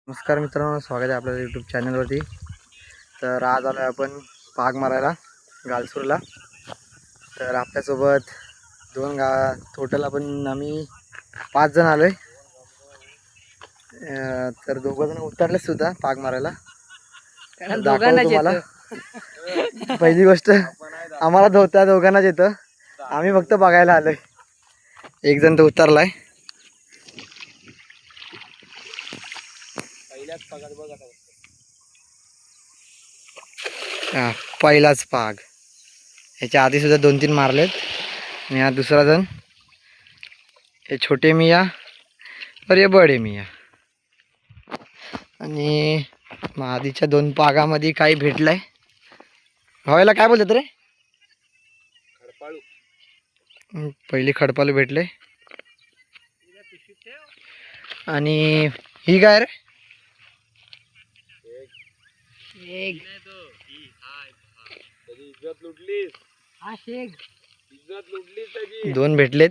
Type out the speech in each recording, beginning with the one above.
नमस्कार मित्रांनो, स्वागत आहे आपल्या यूट्यूब चॅनलवरती. तर आज आलो आहे आपण पाग मारायला गालसूरला. तर आपल्यासोबत टोटल आम्ही 5 जण आलो आहे. तर 2 जण उतरले सुद्धा पाग मारायला. दाखवतो तुम्हाला. पहिली गोष्ट आम्हाला त्या दोघांनाच येतं, आम्ही फक्त बघायला आलोय. एक जण तो उतरलाय. पहिलाच पाग. ह्याच्या आधी सुद्धा 2-3 मारलेत. आणि हा दुसरा जण. हे छोटे मिया और ये बडे मिया. आणि आधीच्या 2 पागामध्ये काही भेटलंय. भावायला काय बोलतात रे? खडपाळू. पहिली खडपाळू भेटले. आणि ही काय रे? दोन भेटलेत.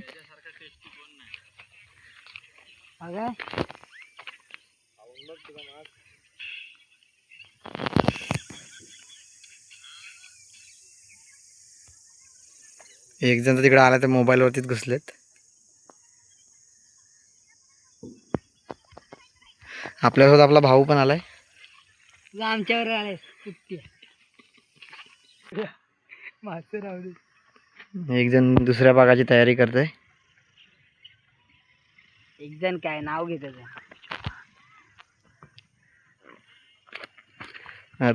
एक जण तिकडे आला तर मोबाईल वरतीच घुसलेत. आपल्यासोबत आपला भाऊ पण आलाय. आमच्यावर आले एक जण दुसऱ्या पागाची तयारी करतोय. एक जण काय नाव घेत.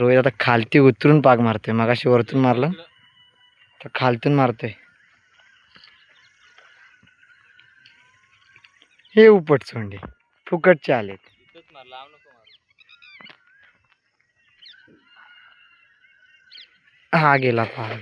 रोहित आता खालती उतरून पाग मारतोय. मगाशी वरतून मारलं, तर खालतून मारतोय. हे उपट सोंडे फुकटचे आलेत. हा गेला पाग.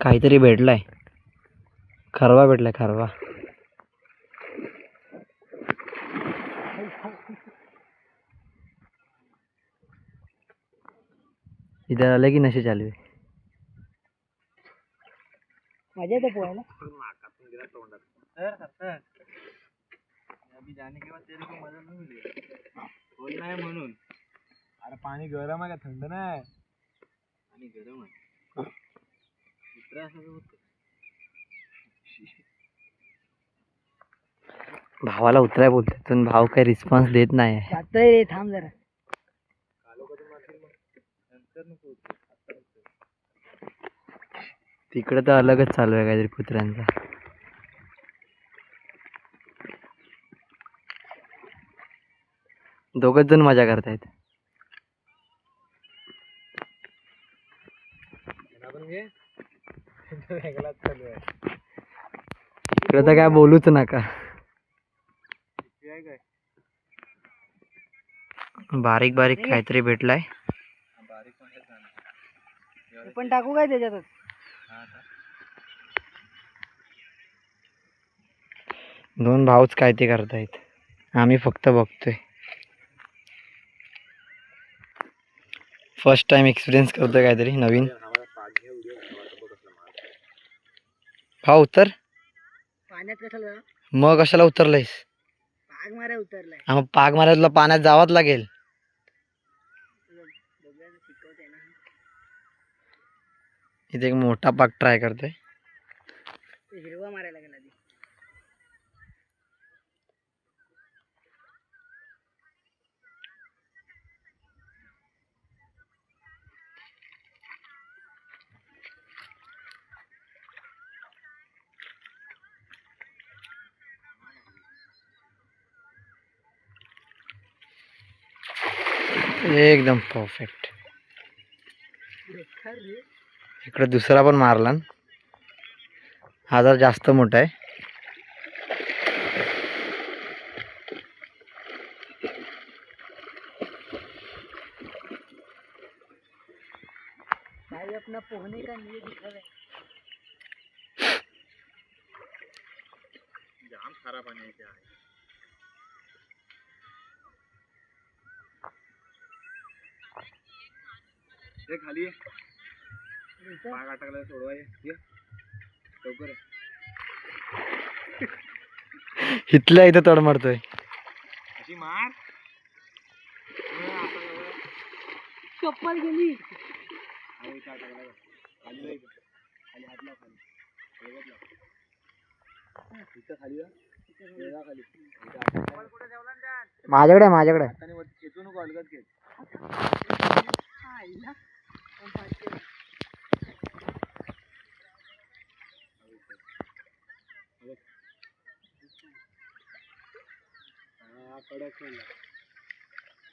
काहीतरी भेटलाय. खरवा भेटलाय, खरवा. इधर आले की नशे चालू आहे. मजा येते पोहायला. म्हणून अरे पाणी गरम आहे का थंड नाही? पाणी गरम आहे. भावाला उतराय बोलतोय, पण भाव काही रिस्पॉन्स देत नाही. जातोय रे, थांब जरा. तिकडे तर अलगच चालू आहे काहीतरी कुत्र्यांचा. दोघच जण मजा करतायत. इकडे तर काय बोलूच नका. बारीक बारीक काहीतरी भेटलाय. पण टाकू काय त्याच्यातच? दोन भाऊच काय ते करतायत, आम्ही फक्त बघतोय. फर्स्ट टाइम एक्सपिरियन्स करतोय काहीतरी नवीन. भाऊ उतर. पाण्यात कशाला? मग कशाला उतरलायस? पाग मारा उतरलाय. मग पाग मारायला तुला पाण्यात जावंच लागेल. इथे एक मोठा पाग ट्राय करतोय. हिरवा मारायला लागेल आधी. एकदम परफेक्ट. इकडे दुसरा पण मारला. हा जरा जास्त मोठा आहे. भाई अपना पोहने का नहीं दिखा है. जाम खारा पाणी आहे इथे. ते खाली पाग अटकला सोडवाय ये लवकर ये. इथल्या इथं तड मारतोय. अशी मार. चप्पल गेली. खाली अटकला खाली नाही खाली हात लाव खाली बरोबर लाव. इथं खाली जा खाली. माझ्याकडे माझ्याकडे. हाताने वरती खेचू नको अलगद खेच. हा कडक सोडला.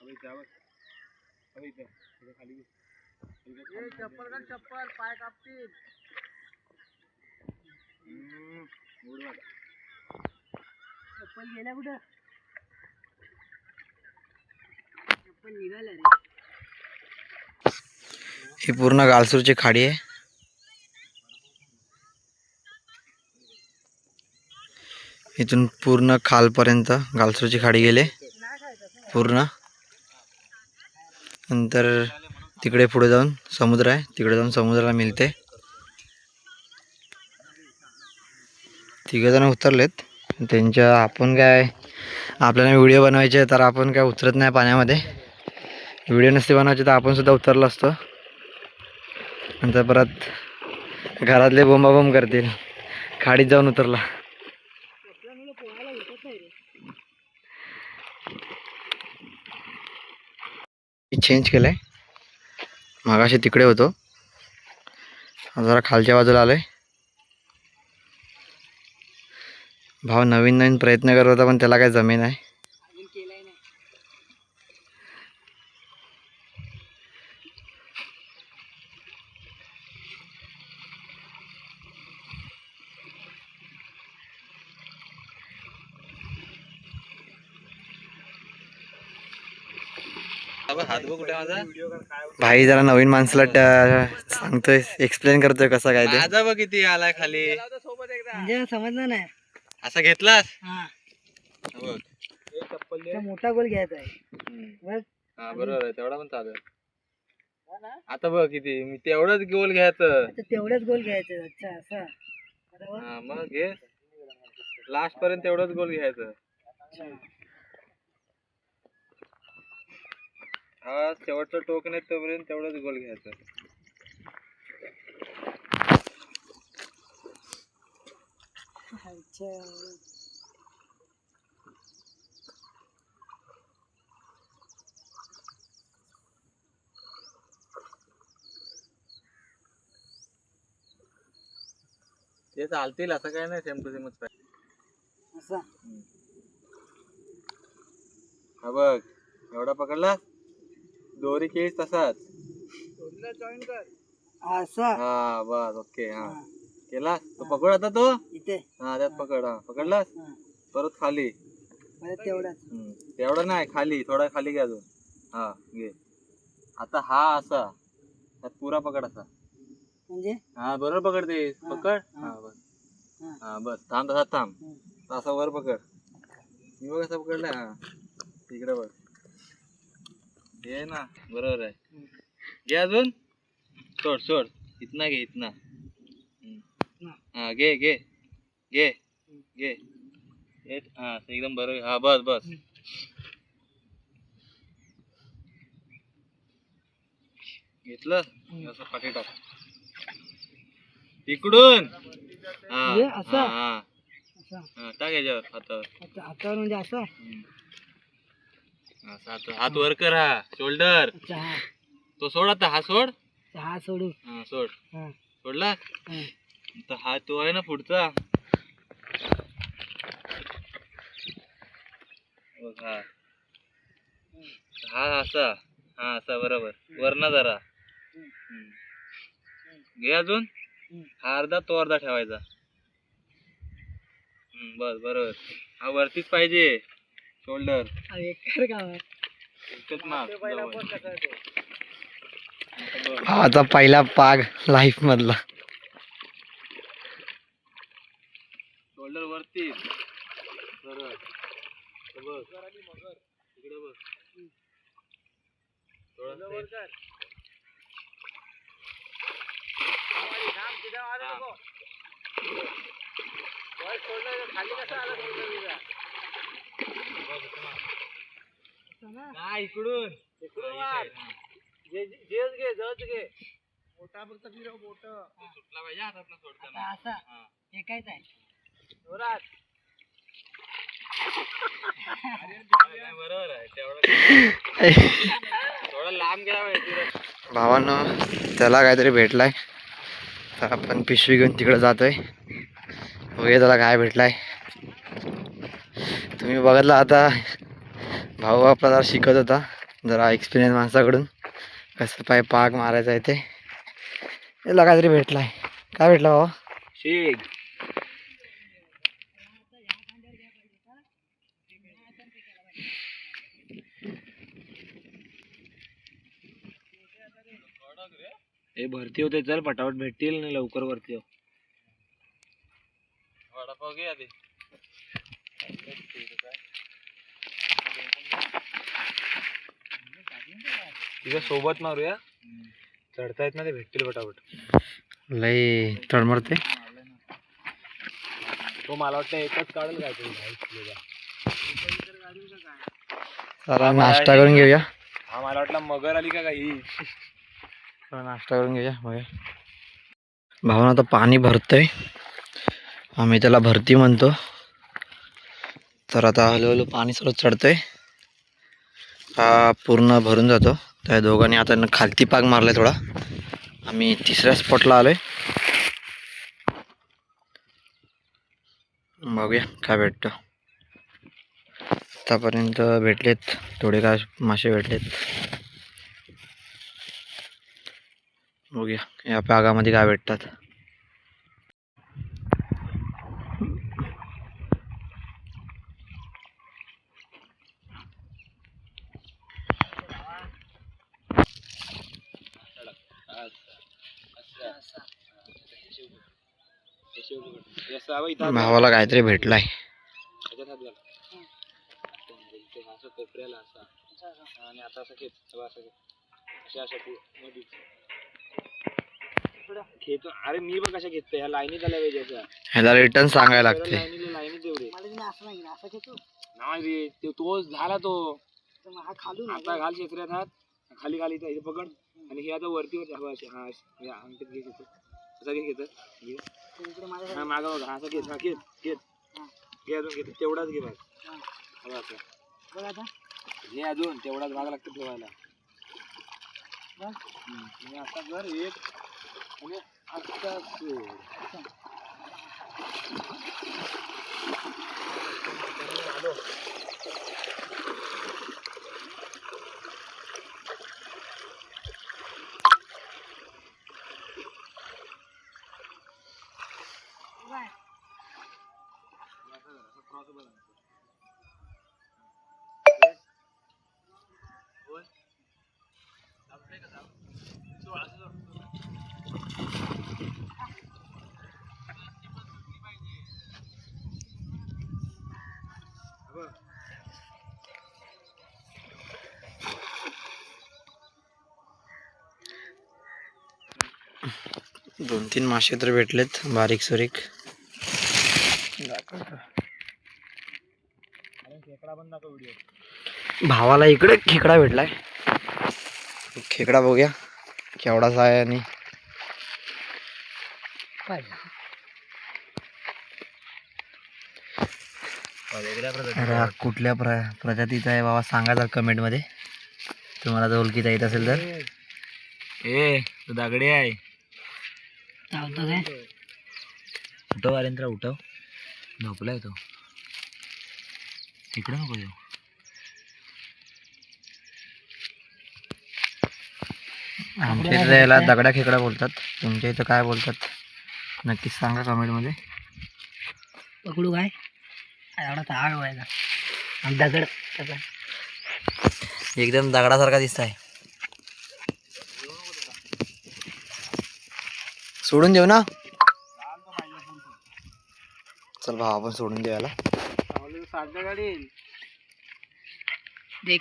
अबे जावं अबे इथं खाली चप्पल घाल चप्पल पाय कापतील. चप्पल गेल्या कुठं. चप्पल निघाल्या रे. ही पूर्ण गालसूरची खाडी आहे. इथून पूर्ण खालपर्यंत गालसूरची खाडी गेले पूर्ण. नंतर तिकडे पुढे जाऊन समुद्र आहे. तिकडे जाऊन समुद्राला मिळते. तिघजण उतरलेत. त्यांच्या आपण काय आपल्याला व्हिडिओ बनवायचे तर आपण काय उतरत नाही पाण्यामध्ये. व्हिडिओ नसते बनवायचे तर आपण सुद्धा उतरलो असतो. नंतर परत घरातले बोंबाबोंब करतील खाडीत जाऊन उतरला. चेंज केलंय. मागाशी तिकडे होतो. जरा खालच्या बाजूला आलोय. भाव नवीन नवीन प्रयत्न करत होता पण त्याला काय जमीन आहे. अजून केलाय नाही. हात बघ कुठे माझा. भाई जरा नवीन माणसाला सांगतोय एक्सप्लेन करतोय कसं काय ते. माझा बघ किती आलाय खाली. म्हणजे समजलं नाही. असा घेतलास हा बघ. तो मोठा गोल घ्यायचा आहे. बघ हा बरोबर आहे तेवढा पण चालेल. आता बघ किती मी तेवढंच गोल घ्यायचं. आता तेवढंच गोल घ्यायचं. अच्छा असं बरोबर. हा मग घे लास्ट पर्यंत तेवढंच गोल घ्यायचं. हा शेवटचं टोक नाही तोपर्यंत तेवढंच गोल घ्यायचं. अच्छा ते चालतील असं काय नाही. सेम टू सेमच पाहिजे. असा हा बघ एवढा पकडला दोरी केस तसाच. जॉईन कर. असा हा बस ओके. हा हा. केला तो पकड आता तो. इथे हा त्यात पकड. हा पकडलास हा. परत खाली. परत तेवढाच. तेवढा नाही खाली थोडा खाली घे अजून. हा घे आता हा असा त्यात पुरा पकड असा. म्हणजे हा बरोबर पकडते. हा, पकड. हा. हा बस. हा. हा बस थांब तसा थांब. असा वर पकड. मी बघ असा पकडला. हा तिकडे बघ. घे ना बरोबर आहे. घे अजून सोड सोड. इतना घे इतना. हा घे घे घे घे. हा एकदम बरोबर. हा बस बस. घेतलं असं पाठी टाक इकडून. हा हे असं? हा हा असा हा, टाक याच्यावर हातावर. अच्छा हातावर म्हणजे असं. असं हात वर कर. हा शोल्डर. अच्छा हा तो सोड आता. हा सोड. हा सोडू. हा सोड. हा सोडला हा. तर हा तो आहे ना पुढचा. बघ हा हा असा. हा असा बरोबर. वरना जरा घे अजून. हा अर्धा तो अर्धा ठेवायचा. बस बरोबर. हा वरतीच पाहिजे शोल्डर. एकर का इतकंच माग जवळ. भावाचा पहिला पाग लाईफ मधला. शोल्डर वरती बरोबर. बघ इकडे बघ. थोडं वर कर. नाही इकडून इकडून मार. जेच घे जच घे. मोठा फक्त फिरव मोठ सुटला पाहिजे हातातला सोडताना. असा एकाच आहे जोरात. बरोबर आहे तेवढं. थोडा लांब गेला पाहिजे. भावानं त्याला काहीतरी भेटलाय तर आपण पिशवी घेऊन तिकडे जातोय. बघूया त्याला काय भेटलाय. तुम्ही बघितलं आता भाऊ आपला जरा शिकत होता जरा एक्सपिरियन्स माणसाकडून कसं पाय पाग मारायचा आहे ते. याला काहीतरी भेटलाय. काय भेटलं भावा? शेग. हे भरती होते चल पटापट भेटतील आणि लवकर वरती हो. वडापाव घे आधी. तिच्या सोबत मारूया. चढता येत ना ते भेटतील पटापट. लई तडमडते. तो मला वाटतं एकच काढेल काय तरी. जरा नाश्ता करून घेऊया. हा मला वाटलं मगर आली का काही. नाश्ता करून घेऊया. बघूया भावानं आता पाणी भरतंय. आम्ही त्याला भरती म्हणतो. तर आता हळूहळू पाणी सर्व चढतंय. हा पूर्ण भरून जातो. त्या दोघांनी आता खालती पाग मारलाय थोडा. आम्ही तिसऱ्या स्पॉटला आलोय. बघूया काय भेटतं. आतापर्यंत भेटलेत थोडे काय मासे भेटलेत. बघूया या पागामध्ये काय भेटतात. भावाला काहीतरी भेटलाय. कोपऱ्याला असा आणि आता असं घेत असं घेतो. अरे मी बघ कशा घेतो. ह्या लाईनीत आल्या पाहिजे असं. ह्याला रिटर्न सांगायला लागते. लाईनीत एवढे असं नाही असं घेतो नाही तो झाला तो. हा खालून आता घाल शेत्र्यात हात. खाली खाली इथे पकड आणि हे आता वरती वरती हवा असे. हा अंगठीत घे घेतो. असं घे घेत घे. हा मागा बघा असं घेत. हा घेत घेत घे अजून घेत. तेवढाच घे बघ. हवा असं बघ आता घे अजून. तेवढाच भाग लागतो ठेवायला. आता जर एक आणि आता आलो. दोन तीन मासे तर भेटलेत बारीक सुरीक. भावाला इकडे खेकडा भेटलाय. खेकडा बघूया केवढाचा आहे. आणि कुठल्या प्रजातीचा आहे बाबा सांगा जर कमेंट मध्ये. तुम्हाला जर ओळखीचा येत असेल तर. तो दागडे आहे. काय उठव आरेंद्र उठव. झोपलाय तो. इकडे नको येऊ. आमच्या इथे याला दगडा खेकडा बोलतात. तुमच्या इथं काय बोलतात नक्कीच सांगा कमेंटमध्ये. पकडू काय एवढा ताळ व्हायचा आणि दगड त्याचा. एकदम दगडासारखा दिसत आहे. सोडून देऊ ना. चल भाऊ आपण सोडून देऊ याला. देख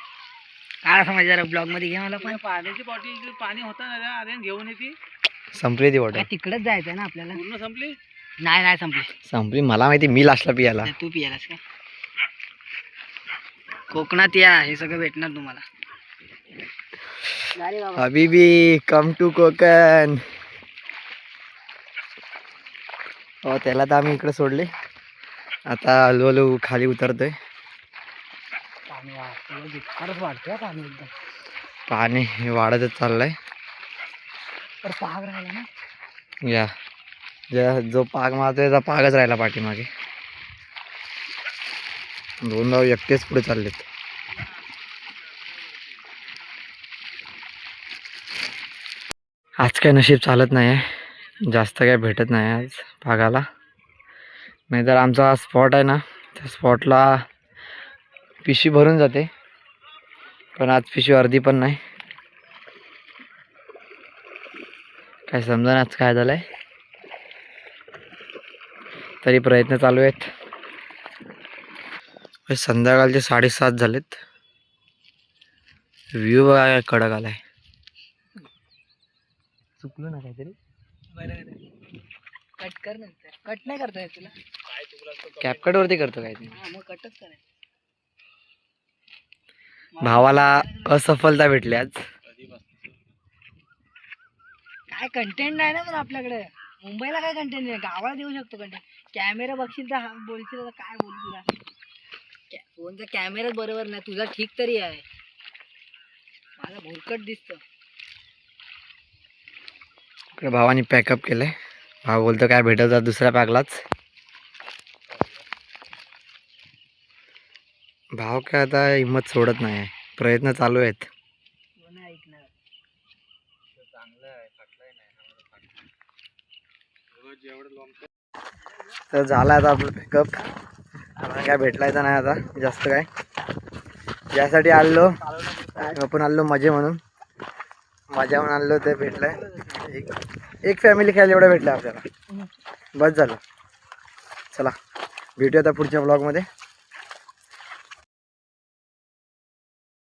काय समज ब्लॉग मध्ये घे मला पण. पाण्याची बॉटल पाणी होता ना अरे घेऊन येते. संपली ती बॉटल. तिकडेच जायचंय ना आपल्याला. पूर्ण संपली. नाही संपली. संपली मला माहिती. मी लास्टला पियाला. तू पियालास का. कोकणात या हे सगळं भेटणार तुम्हाला. हबीबी कम टू कोकण. हो त्याला तर आम्ही इकडे सोडले. आता हळूहळू खाली उतरतोय. पाणी वाढतोय पाणी एकदम. पाणी वाढतच चाललंय. तर पाग राहिला ना. या जो पाग मारतोय त्याचा पागच राहिला पाठीमागे. दोन भाऊ एकटेच पुढे चाललेत. आज काय नशीब चालत नाही आहे. जास्त काय भेटत नाही आज पागाला. नाहीतर आमचा स्पॉट आहे ना त्या स्पॉटला पिशवी भरून जाते. पण आज पिशवी अर्धी पण नाही. काय समजा आज काय झालंय. तरी प्रयत्न चालू आहेत. संध्याकाळचे 7:30 झालेत. व्ह्यू बघा काय कडक आलाय. चुकलो ना काहीतरी. कट कर नंतर. कट नाही करता येत तुला. कॅपकट वरती करतो काहीतरी. मग कटच करायचं. भावाला असफलता भेटली आज. काय कंटेंट नाही ना पण आपल्याकडे. मुंबईला काय कंटेंट नाही. गावाला देऊ शकतो कंटेंट. कॅमेरा बघशील तर बोलशील तर काय बोल तुला. फोनचा कॅमेराच बरोबर नाही. तुझा ठीक तरी आहे. माझा भुरकट दिसतो. इकडे भावानी पॅकअप केलंय. भाव बोलतो काय भेटत दुसऱ्या पॅकलाच. भाव काय आता हिंमत सोडत नाही. प्रयत्न चालू आहेत. ऐकणार. तर झाला आता आपलं पिकअप. आम्हाला काय भेटलाय तर नाही आता जास्त काय. ज्यासाठी आलो आपण आलो मजे म्हणून. मजा म्हणून आलो ते भेटलंय. एक फॅमिली खायला एवढं भेटलं आपल्याला. बस झालं. चला भेटूया आता पुढच्या ब्लॉगमध्ये.